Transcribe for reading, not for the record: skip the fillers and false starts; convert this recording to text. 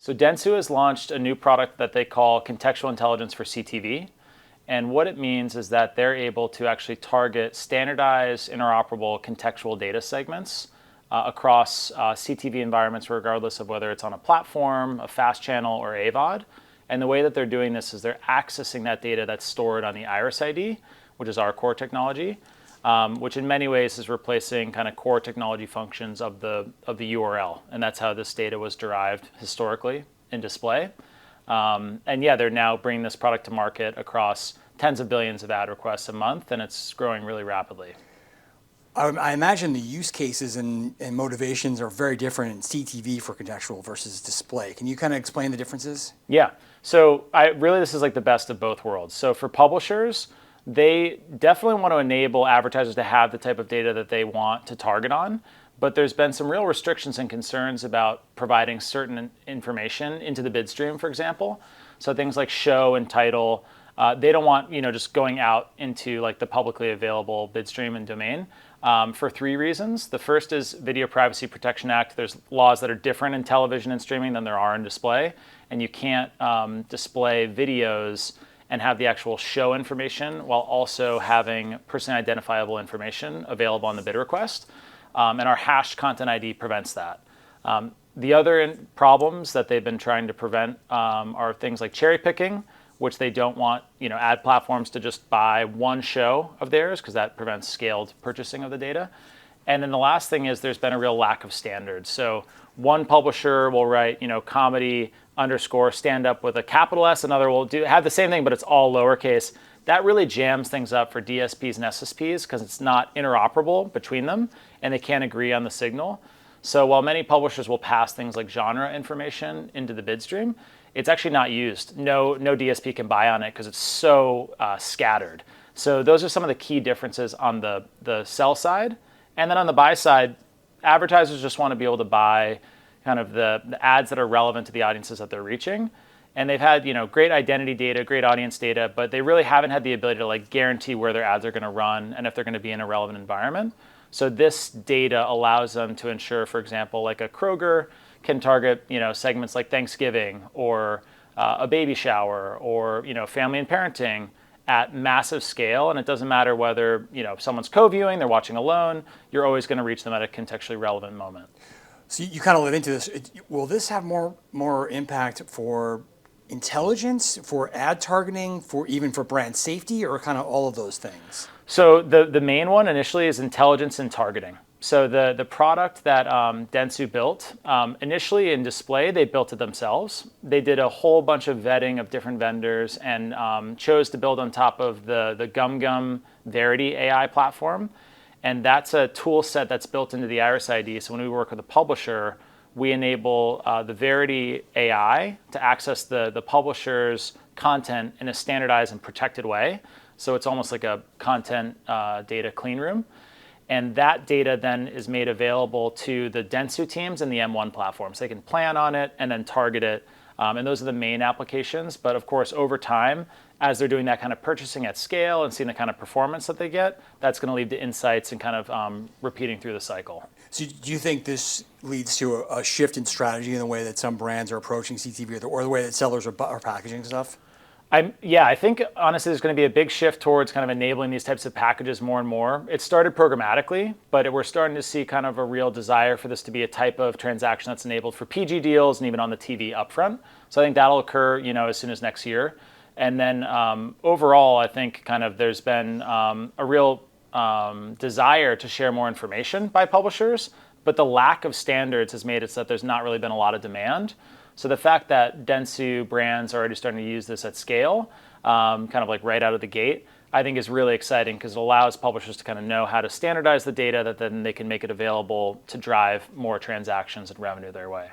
So Dentsu has launched a new product that they call Contextual Intelligence for CTV. And what it means is that they're able to actually target standardized, interoperable contextual data segments across CTV environments, regardless of whether it's on a platform, a fast channel, or AVOD. And the way that they're doing this is they're accessing that data that's stored on the Iris ID, which is our core technology, which in many ways is replacing kind of core technology functions of the URL. And that's how this data was derived historically in display. And yeah, they're now bringing this product to market across tens of billions of ad requests a month, and it's growing really rapidly. I imagine the use cases and motivations are very different in CTV for contextual versus display. Can you kind of explain the differences? Yeah. So really, this is like the best of both worlds. So for publishers, they definitely want to enable advertisers to have the type of data that they want to target on. But there's been some real restrictions and concerns about providing certain information into the bid stream, for example. So things like show and title, they don't want just going out into like the publicly available bid stream and domain for three reasons. The first is Video Privacy Protection Act. There's laws that are different in television and streaming than there are in display, and you can't display videos and have the actual show information while also having personally identifiable information available on the bid request. And our hashed content ID prevents that. The other problems that they've been trying to prevent are things like cherry picking, which they don't want ad platforms to just buy one show of theirs because that prevents scaled purchasing of the data. And then the last thing is there's been a real lack of standards. So one publisher will write comedy _ stand up with a capital S, another will have the same thing, but it's all lowercase. That really jams things up for DSPs and SSPs because it's not interoperable between them and they can't agree on the signal. So while many publishers will pass things like genre information into the bid stream, it's actually not used. No DSP can buy on it because it's so scattered. So those are some of the key differences on the sell side. And then on the buy side, advertisers just want to be able to buy kind of the ads that are relevant to the audiences that they're reaching. And they've had great identity data, great audience data, but they really haven't had the ability to like guarantee where their ads are going to run and if they're going to be in a relevant environment. So this data allows them to ensure, for example, like a Kroger can target segments like Thanksgiving or a baby shower or family and parenting at massive scale. And it doesn't matter whether someone's co-viewing, they're watching alone, you're always going to reach them at a contextually relevant moment. So you kind of live into this. Will this have more impact for intelligence, for ad targeting, even for brand safety, or kind of all of those things? So the main one initially is intelligence and targeting. So the product that Dentsu built, initially in display, they built it themselves. They did a whole bunch of vetting of different vendors and chose to build on top of the GumGum Verity AI platform. And that's a tool set that's built into the Iris ID. So when we work with a publisher, we enable the Verity AI to access the publisher's content in a standardized and protected way. So it's almost like a content data clean room. And that data then is made available to the Dentsu teams and the M1 platforms. They can plan on it and then target it. And those are the main applications. But of course, over time, as they're doing that kind of purchasing at scale and seeing the kind of performance that they get, that's going to lead to insights and kind of repeating through the cycle. So do you think this leads to a shift in strategy in the way that some brands are approaching CTV or the way that sellers are packaging stuff? I think honestly there's going to be a big shift towards kind of enabling these types of packages more and more. It started programmatically, but we're starting to see kind of a real desire for this to be a type of transaction that's enabled for PG deals and even on the TV upfront. So I think that'll occur, as soon as next year. And then overall, I think kind of there's been a real desire to share more information by publishers, but the lack of standards has made it so that there's not really been a lot of demand. So the fact that Dentsu brands are already starting to use this at scale, kind of like right out of the gate, I think is really exciting because it allows publishers to kind of know how to standardize the data that then they can make it available to drive more transactions and revenue their way.